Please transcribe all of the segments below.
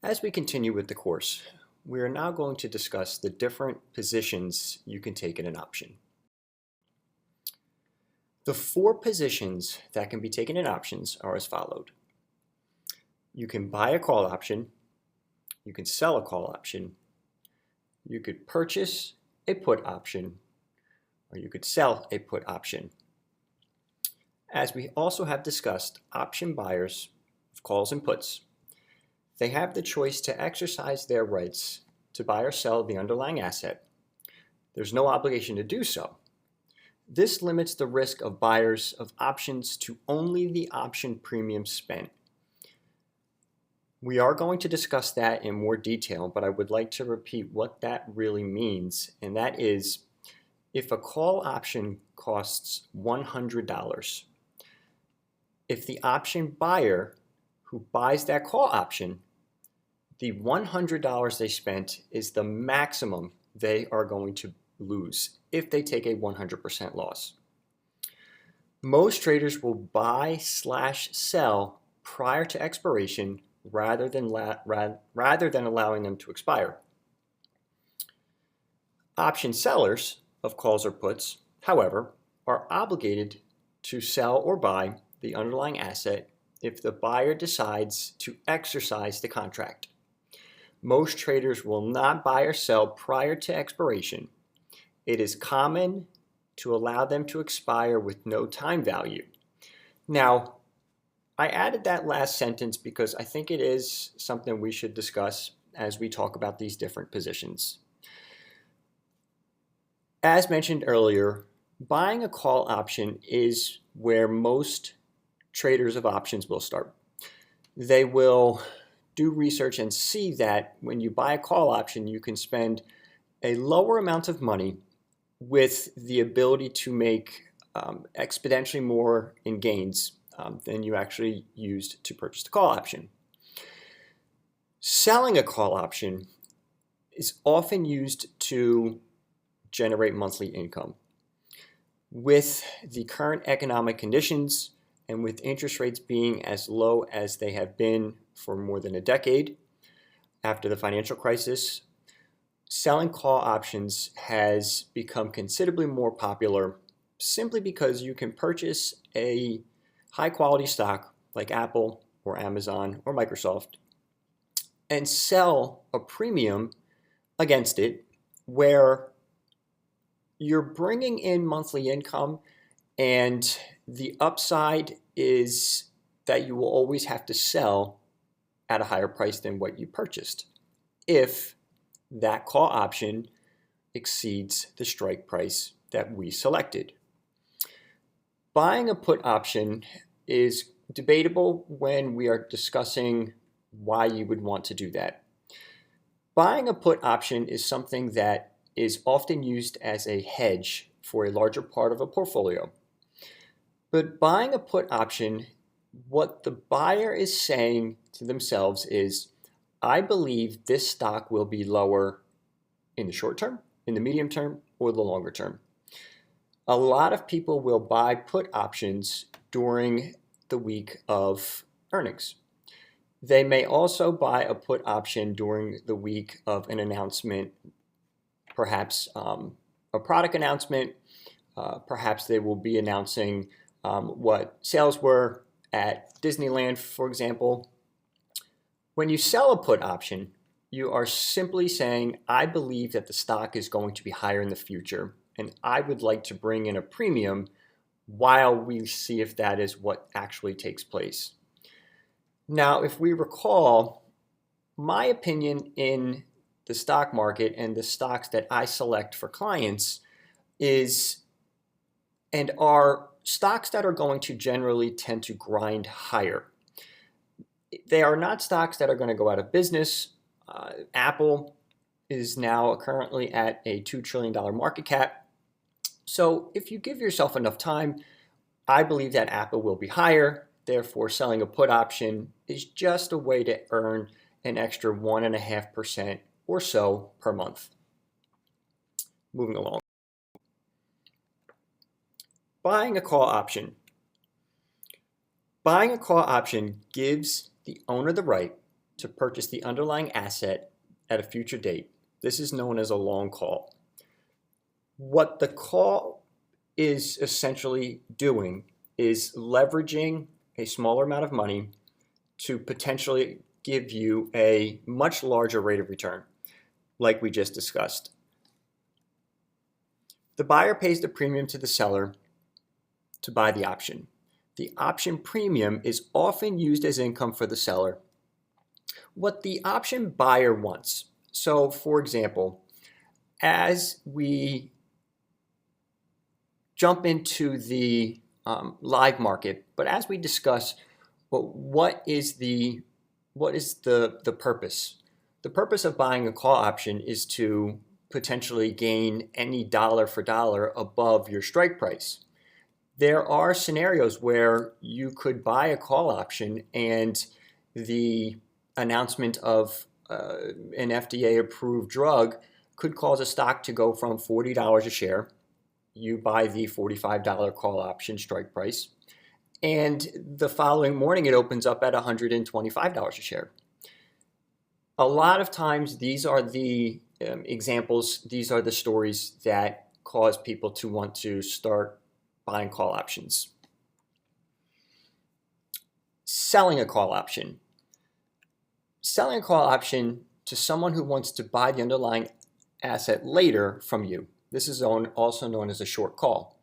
As we continue with the course, we are now going to discuss the different positions you can take in an option. The four positions that can be taken in options are as followed. You can buy a call option, you can sell a call option, you could purchase a put option, or you could sell a put option. As we also have discussed, option buyers of calls and puts, they have the choice to exercise their rights to buy or sell the underlying asset. There's no obligation to do so. This limits the risk of buyers of options to only the option premium spent. We are going to discuss that in more detail, but I would like to repeat what that really means, and that is if a call option costs $100, if the option buyer who buys that call option, the $100 they spent is the maximum they are going to lose if they take a 100% loss. Most traders will buy/sell prior to expiration rather than allowing them to expire. Option sellers of calls or puts, however, are obligated to sell or buy the underlying asset if the buyer decides to exercise the contract. Most traders will not buy or sell prior to expiration. It is common to allow them to expire with no time value. Now, I added that last sentence because I think it is something we should discuss as we talk about these different positions. As mentioned earlier, buying a call option is where most traders of options will start. They will do research and see that when you buy a call option, you can spend a lower amount of money with the ability to make exponentially more in gains than you actually used to purchase the call option. Selling a call option is often used to generate monthly income. With the current economic conditions and with interest rates being as low as they have been for more than a decade after the financial crisis, selling call options has become considerably more popular simply because you can purchase a high-quality stock like Apple or Amazon or Microsoft and sell a premium against it where you're bringing in monthly income, and the upside is that you will always have to sell at a higher price than what you purchased if that call option exceeds the strike price that we selected. Buying a put option is debatable when we are discussing why you would want to do that. Buying a put option is something that is often used as a hedge for a larger part of a portfolio. But buying a put option, what the buyer is saying to themselves is, I believe this stock will be lower in the short term, in the medium term, or the longer term. A lot of people will buy put options during the week of earnings. They may also buy a put option during the week of an announcement, perhaps a product announcement. Perhaps they will be announcing what sales were at Disneyland, for example. When you sell a put option, you are simply saying, I believe that the stock is going to be higher in the future, and I would like to bring in a premium while we see if that is what actually takes place. Now, if we recall, my opinion in the stock market and the stocks that I select for clients is and are stocks that are going to generally tend to grind higher. They are not stocks that are going to go out of business. Apple is now currently at a $2 trillion market cap. So if you give yourself enough time, I believe that Apple will be higher. Therefore, selling a put option is just a way to earn an extra 1.5% or so per month. Moving along. Buying a call option. Buying a call option gives the owner the right to purchase the underlying asset at a future date. This is known as a long call. What the call is essentially doing is leveraging a smaller amount of money to potentially give you a much larger rate of return, like we just discussed. The buyer pays the premium to the seller to buy the option. The option premium is often used as income for the seller. What the option buyer wants. So, for example, as we jump into the live market, but as we discuss, what is the purpose? The purpose of buying a call option is to potentially gain any dollar for dollar above your strike price. There are scenarios where you could buy a call option and the announcement of an FDA-approved drug could cause a stock to go from $40 a share. You buy the $45 call option strike price, and the following morning it opens up at $125 a share. A lot of times these are the examples, these are the stories that cause people to want to start buying call options. Selling a call option. Selling a call option to someone who wants to buy the underlying asset later from you. This is also known as a short call.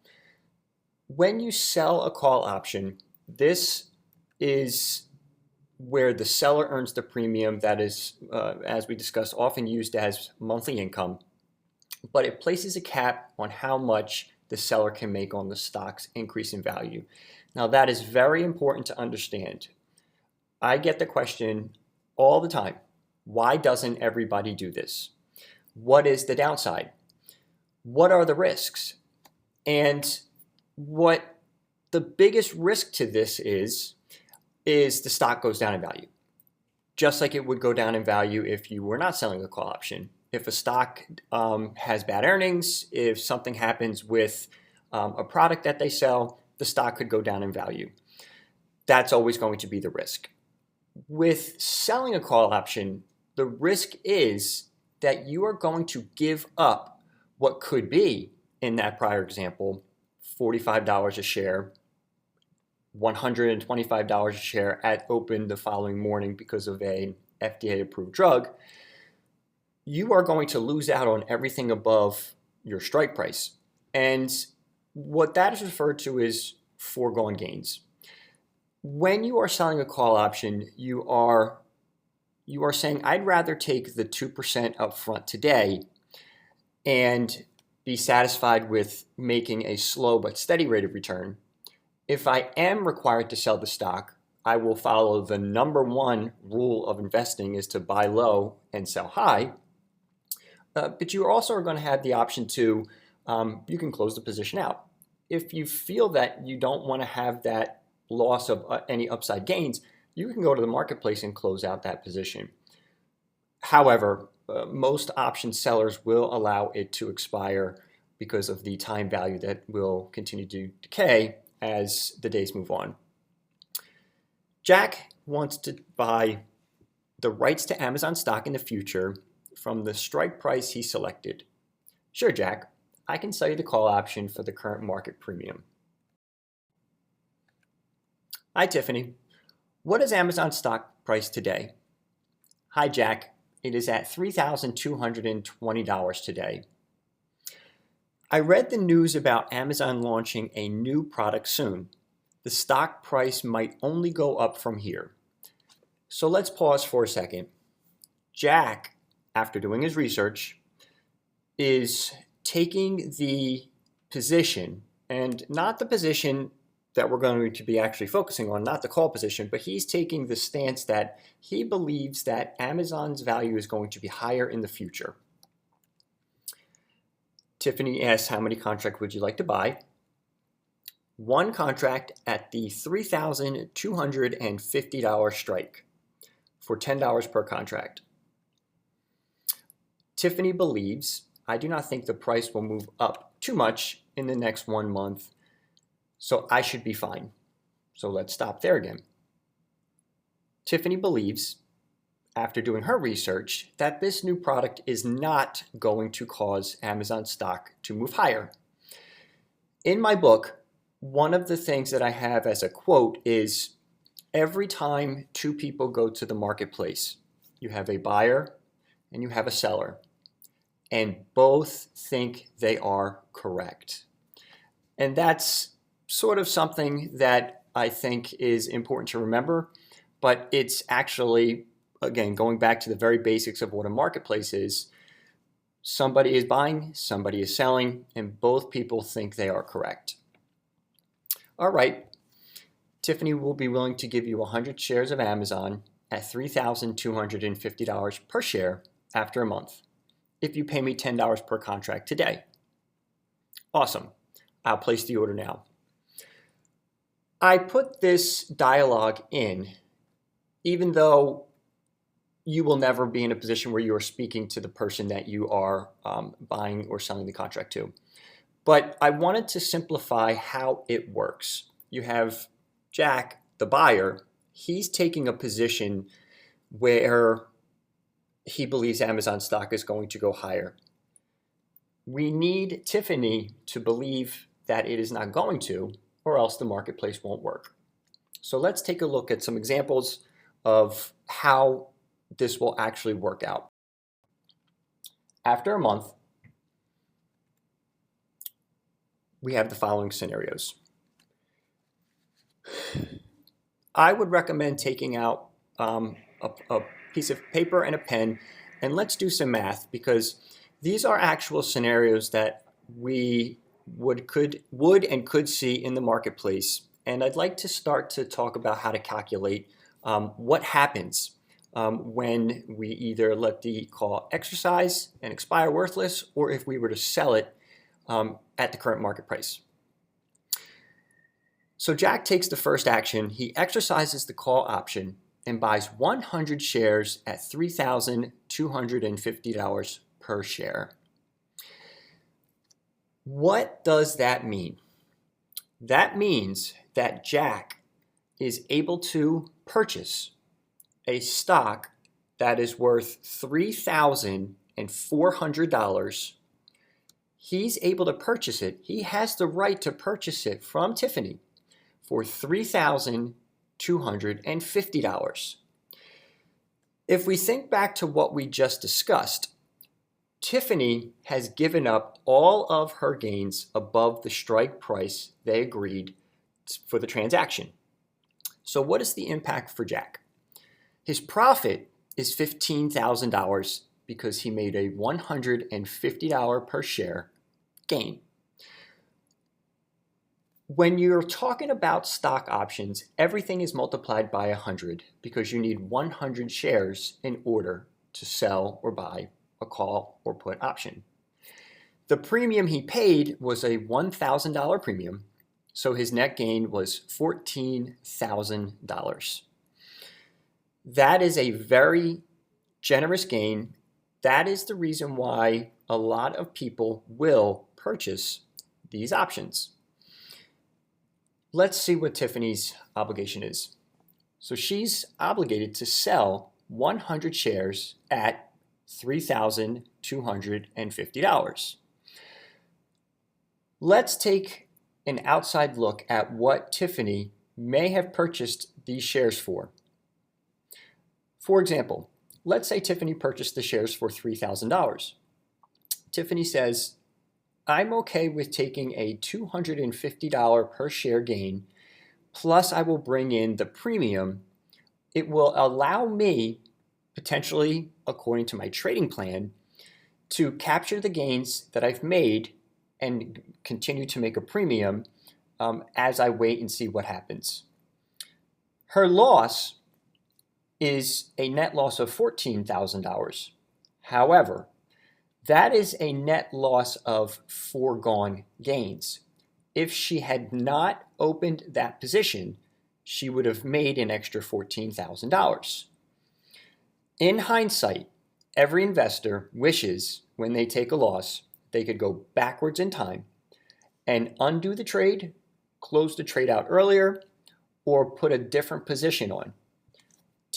When you sell a call option, this is where the seller earns the premium that is, as we discussed, often used as monthly income, but it places a cap on how much the seller can make on the stock's increase in value. Now, that is very important to understand. I get the question all the time, why doesn't everybody do this? What is the downside? What are the risks? And what the biggest risk to this is the stock goes down in value. Just like it would go down in value if you were not selling a call option. If a stock has bad earnings, if something happens with a product that they sell, the stock could go down in value. That's always going to be the risk. With selling a call option, the risk is that you are going to give up what could be, in that prior example, $45 a share, $125 a share at open the following morning because of an FDA-approved drug. You are going to lose out on everything above your strike price. And what that is referred to is foregone gains. When you are selling a call option, you are saying, I'd rather take the 2% up front today and be satisfied with making a slow but steady rate of return. If I am required to sell the stock, I will follow the number one rule of investing is to buy low and sell high. But you also are going to have the option to, you can close the position out. If you feel that you don't want to have that loss of any upside gains, you can go to the marketplace and close out that position. However, most option sellers will allow it to expire because of the time value that will continue to decay as the days move on. Jack wants to buy the rights to Amazon stock in the future from the strike price he selected. Sure, Jack, I can sell you the call option for the current market premium. Hi, Tiffany. What is Amazon stock price today? Hi, Jack. It is at $3,220 today. I read the news about Amazon launching a new product soon. The stock price might only go up from here. So let's pause for a second. Jack, after doing his research, is taking the position, and not the position that we're going to be actually focusing on, not the call position, but he's taking the stance that he believes that Amazon's value is going to be higher in the future. Tiffany asks, how many contracts would you like to buy? One contract at the $3,250 strike for $10 per contract. Tiffany believes, I do not think the price will move up too much in the next 1 month, so I should be fine. So let's stop there again. Tiffany believes, after doing her research, that this new product is not going to cause Amazon stock to move higher. In my book, one of the things that I have as a quote is, every time two people go to the marketplace, you have a buyer and you have a seller, and both think they are correct. And that's sort of something that I think is important to remember, but it's actually, again, going back to the very basics of what a marketplace is. Somebody is buying, somebody is selling, and both people think they are correct. All right, Tiffany will be willing to give you 100 shares of Amazon at $3,250 per share after a month, if you pay me $10 per contract today. Awesome. I'll place the order now. I put this dialogue in, even though you will never be in a position where you are speaking to the person that you are buying or selling the contract to. But I wanted to simplify how it works. You have Jack, the buyer. He's taking a position where he believes Amazon stock is going to go higher. We need Tiffany to believe that it is not going to, or else the marketplace won't work. So let's take a look at some examples of how this will actually work out. After a month, we have the following scenarios. I would recommend taking out a piece of paper and a pen, and let's do some math, because these are actual scenarios that we would and could see in the marketplace. And I'd like to start to talk about how to calculate what happens when we either let the call exercise and expire worthless, or if we were to sell it at the current market price. So Jack takes the first action. He exercises the call option and buys 100 shares at $3,250 per share. What does that mean? That means that Jack is able to purchase a stock that is worth $3,400. He's able to purchase it. He has the right to purchase it from Tiffany for $3,250. If we think back to what we just discussed, Tiffany has given up all of her gains above the strike price they agreed for the transaction. So what is the impact for Jack? His profit is $15,000 because he made a $150 per share gain. When you're talking about stock options, everything is multiplied by 100 because you need 100 shares in order to sell or buy a call or put option. The premium he paid was a $1,000 premium, so his net gain was $14,000. That is a very generous gain. That is the reason why a lot of people will purchase these options. Let's see what Tiffany's obligation is. So she's obligated to sell 100 shares at $3,250. Let's take an outside look at what Tiffany may have purchased these shares for. For example, let's say Tiffany purchased the shares for $3,000. Tiffany says, I'm okay with taking a $250 per share gain, plus I will bring in the premium. It will allow me, potentially according to my trading plan, to capture the gains that I've made and continue to make a premium as I wait and see what happens. Her loss is a net loss of $14,000. However, that is a net loss of foregone gains. If she had not opened that position, she would have made an extra $14,000. In hindsight, every investor wishes when they take a loss, they could go backwards in time and undo the trade, close the trade out earlier, or put a different position on.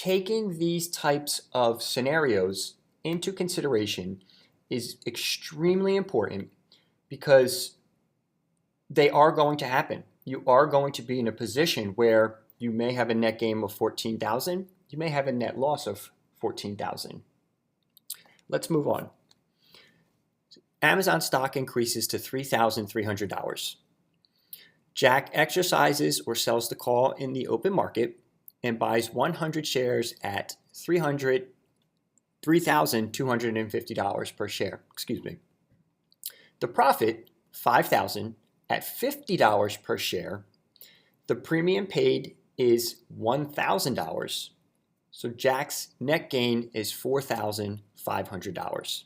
taking these types of scenarios into consideration is extremely important because they are going to happen. You are going to be in a position where you may have a net gain of 14,000, you may have a net loss of 14,000. Let's move on. Amazon stock increases to $3,300. Jack exercises or sells the call in the open market and buys 100 shares at $3,250 per share. The profit, $5,000 at $50 per share. The premium paid is $1,000. So Jack's net gain is $4,500.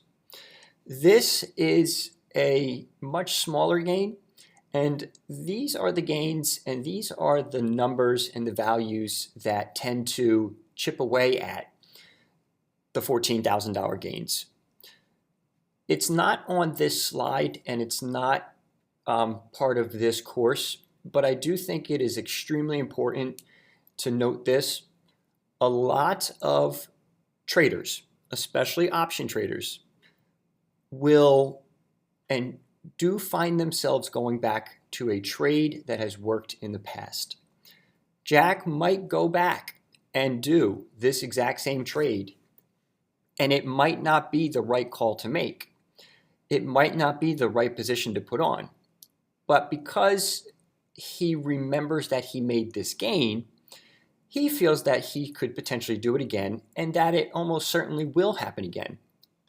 This is a much smaller gain, and these are the gains and these are the numbers and the values that tend to chip away at the $14,000 gains. It's not on this slide and it's not part of this course, but I do think it is extremely important to note this. A lot of traders, especially option traders, will and do find themselves going back to a trade that has worked in the past. Jack might go back and do this exact same trade, and it might not be the right call to make. It might not be the right position to put on. But because he remembers that he made this gain, he feels that he could potentially do it again and that it almost certainly will happen again.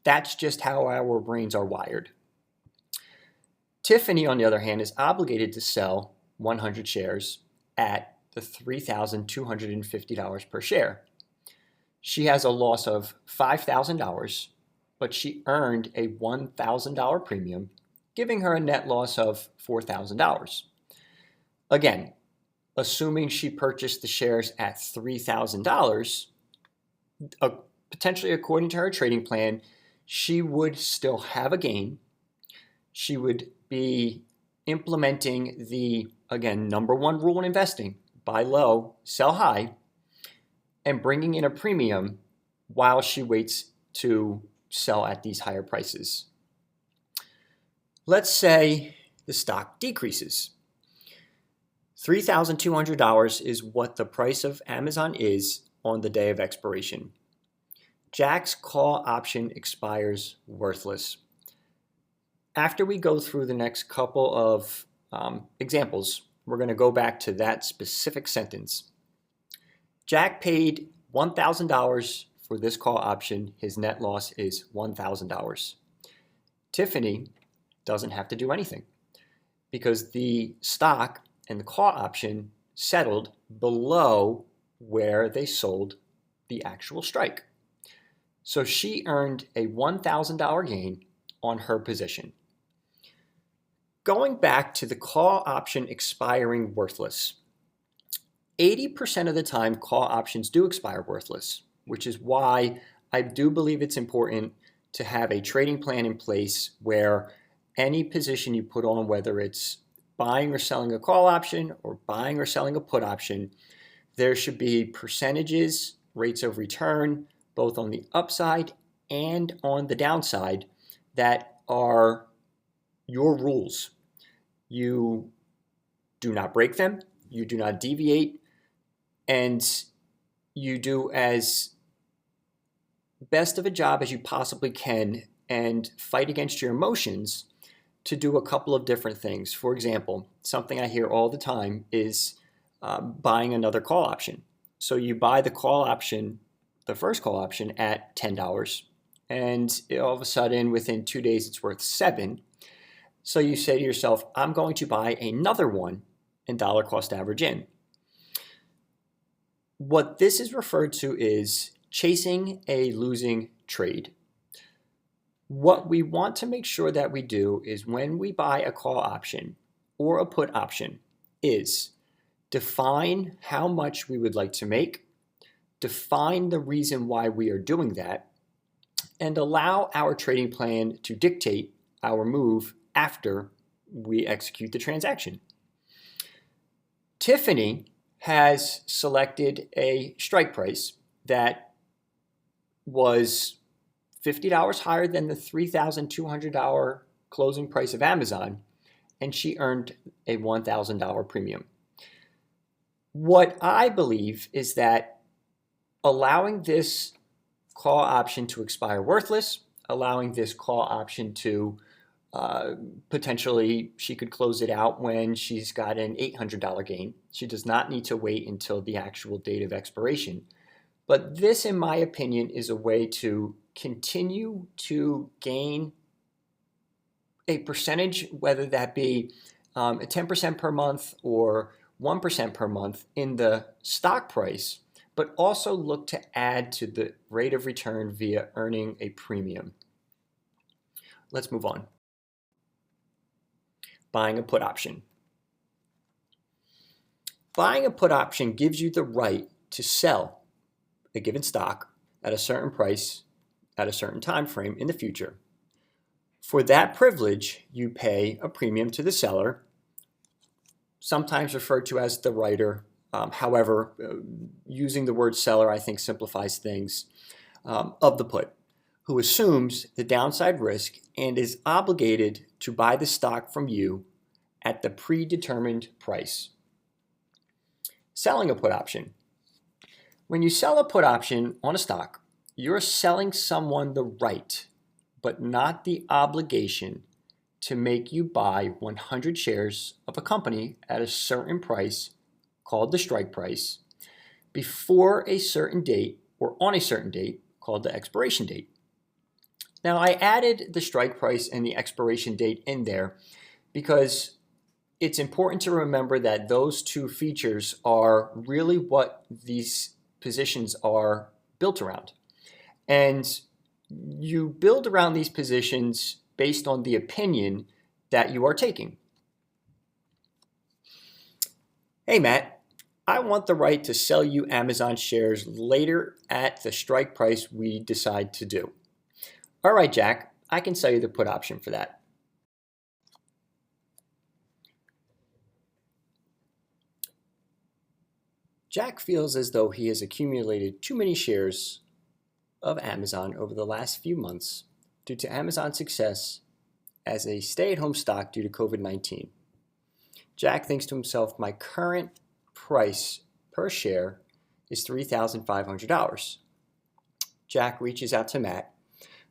That's just how our brains are wired. Tiffany, on the other hand, is obligated to sell 100 shares at the $3,250 per share. She has a loss of $5,000, but she earned a $1,000 premium, giving her a net loss of $4,000. Again, assuming she purchased the shares at $3,000, potentially according to her trading plan, she would still have a gain. She would be implementing the, again, number one rule in investing: buy low, sell high, and bringing in a premium while she waits to sell at these higher prices. Let's say the stock decreases. $3,200 is what the price of Amazon is on the day of expiration. Jack's call option expires worthless. After we go through the next couple of examples, we're going to go back to that specific sentence. Jack paid $1,000 for this call option. His net loss is $1,000. Tiffany doesn't have to do anything because the stock and the call option settled below where they sold the actual strike. So she earned a $1,000 gain on her position. Going back to the call option expiring worthless, 80% of the time call options do expire worthless, which is why I do believe it's important to have a trading plan in place where any position you put on, whether it's buying or selling a call option or buying or selling a put option, there should be percentages, rates of return, both on the upside and on the downside, that are your rules. You do not break them, you do not deviate, and you do as best of a job as you possibly can and fight against your emotions to do a couple of different things. For example, something I hear all the time is buying another call option. So you buy the call option, the first call option, at $10, and all of a sudden within 2 days it's worth $7. So you say to yourself, I'm going to buy another one and dollar cost average in. What this is referred to is chasing a losing trade. What we want to make sure that we do is when we buy a call option or a put option is define how much we would like to make, define the reason why we are doing that, and allow our trading plan to dictate our move after we execute the transaction. Tiffany has selected a strike price that was $50 higher than the $3,200 closing price of Amazon, and she earned a $1,000 premium. What I believe is that allowing this call option to expire worthless, allowing this call option to potentially she could close it out when she's got an $800 gain. She does not need to wait until the actual date of expiration. But this, in my opinion, is a way to continue to gain a percentage, whether that be a 10% per month or 1% per month in the stock price, but also look to add to the rate of return via earning a premium. Let's move on. Buying a put option. Buying a put option gives you the right to sell a given stock at a certain price at a certain time frame in the future. For that privilege, you pay a premium to the seller, sometimes referred to as the writer. However, using the word seller, I think, simplifies things, of the put, who assumes the downside risk and is obligated to buy the stock from you at the predetermined price. Selling a put option. When you sell a put option on a stock, you're selling someone the right, but not the obligation, to make you buy 100 shares of a company at a certain price, called the strike price, before a certain date or on a certain date, called the expiration date. Now, I added the strike price and the expiration date in there because it's important to remember that those two features are really what these positions are built around. And you build around these positions based on the opinion that you are taking. Hey, Matt, I want the right to sell you Amazon shares later at the strike price we decide to do. All right, Jack, I can sell you the put option for that. Jack feels as though he has accumulated too many shares of Amazon over the last few months due to Amazon's success as a stay-at-home stock due to COVID-19. Jack thinks to himself, my current price per share is $3,500. Jack reaches out to Matt.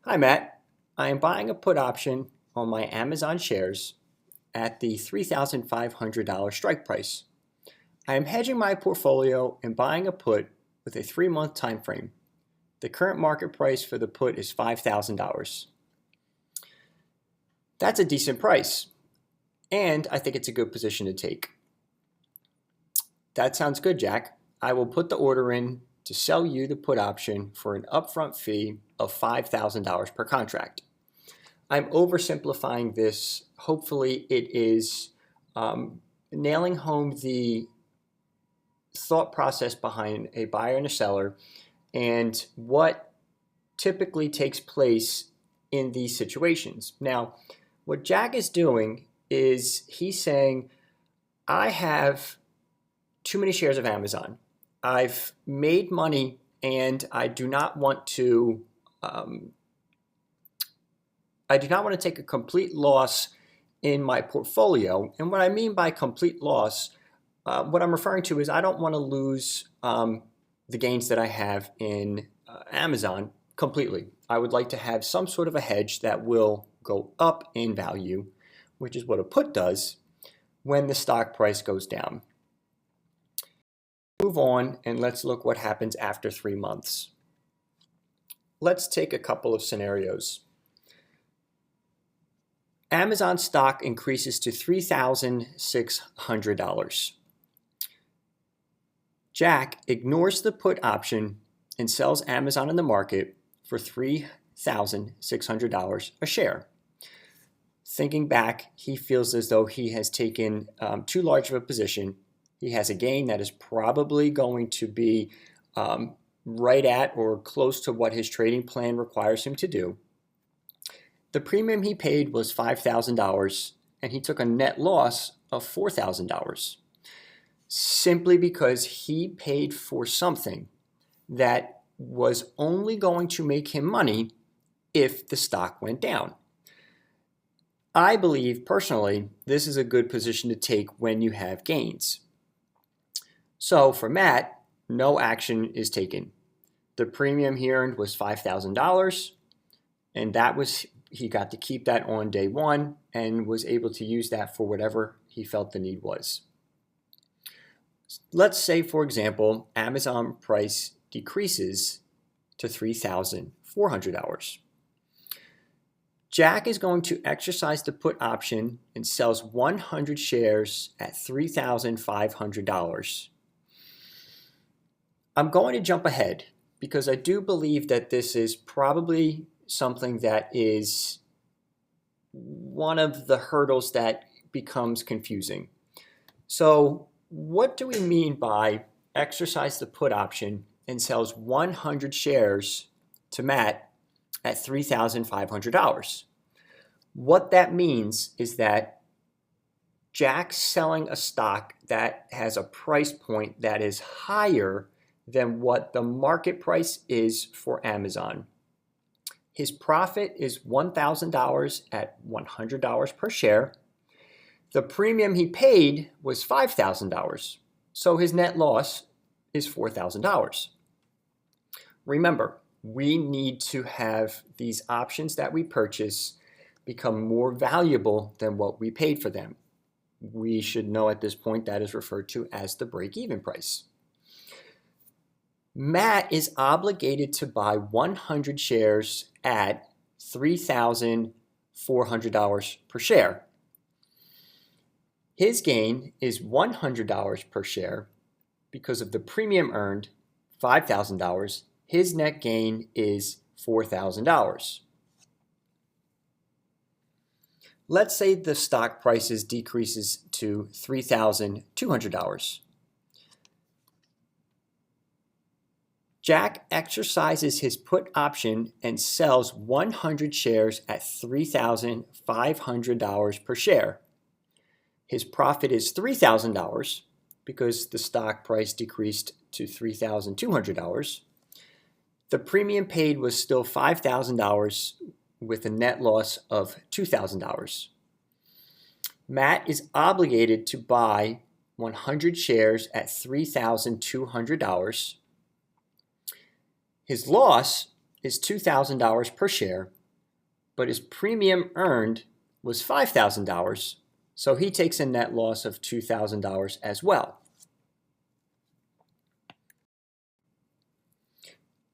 Hi, Matt. I am buying a put option on my Amazon shares at the $3,500 strike price. I am hedging my portfolio and buying a put with a 3-month time frame. The current market price for the put is $5,000. That's a decent price, and I think it's a good position to take. That sounds good, Jack. I will put the order in to sell you the put option for an upfront fee of $5,000 per contract. I'm oversimplifying this. Hopefully it is nailing home the thought process behind a buyer and a seller and what typically takes place in these situations. Now, what Jack is doing is he's saying, I have too many shares of Amazon. I've made money and I do not want to take a complete loss in my portfolio. And what I mean by complete loss, what I'm referring to is I don't want to lose the gains that I have in Amazon completely. I would like to have some sort of a hedge that will go up in value, which is what a put does when the stock price goes down. Move on and let's look what happens after 3 months. Let's take a couple of scenarios. Amazon stock increases to $3,600. Jack ignores the put option and sells Amazon in the market for $3,600 a share. Thinking back, he feels as though he has taken too large of a position. He has a gain that is probably going to be right at or close to what his trading plan requires him to do. The premium he paid was $5,000, and he took a net loss of $4,000 simply because he paid for something that was only going to make him money if the stock went down. I believe personally this is a good position to take when you have gains. So for Matt, no action is taken. The premium he earned was $5,000, and he got to keep that on day one and was able to use that for whatever he felt the need was. Let's say, for example, Amazon price decreases to $3,400. Jack is going to exercise the put option and sells 100 shares at $3,500. I'm going to jump ahead because I do believe that this is probably something that is one of the hurdles that becomes confusing. So what do we mean by exercise the put option and sells 100 shares to Matt at $3,500? What that means is that Jack's selling a stock that has a price point that is higher than what the market price is for Amazon. His profit is $1,000 at $100 per share. The premium he paid was $5,000, so his net loss is $4,000. Remember, we need to have these options that we purchase become more valuable than what we paid for them. We should know at this point that is referred to as the break-even price. Matt is obligated to buy 100 shares at $3,400 per share. His gain is $100 per share because of the premium earned, $5,000. His net gain is $4,000. Let's say the stock prices decreases to $3,200. Jack exercises his put option and sells 100 shares at $3,500 per share. His profit is $3,000 because the stock price decreased to $3,200. The premium paid was still $5,000 with a net loss of $2,000. Matt is obligated to buy 100 shares at $3,200. His loss is $2,000 per share, but his premium earned was $5,000, so he takes a net loss of $2,000 as well.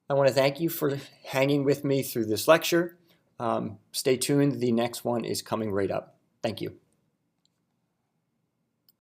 I want to thank you for hanging with me through this lecture. Stay tuned, the next one is coming right up. Thank you.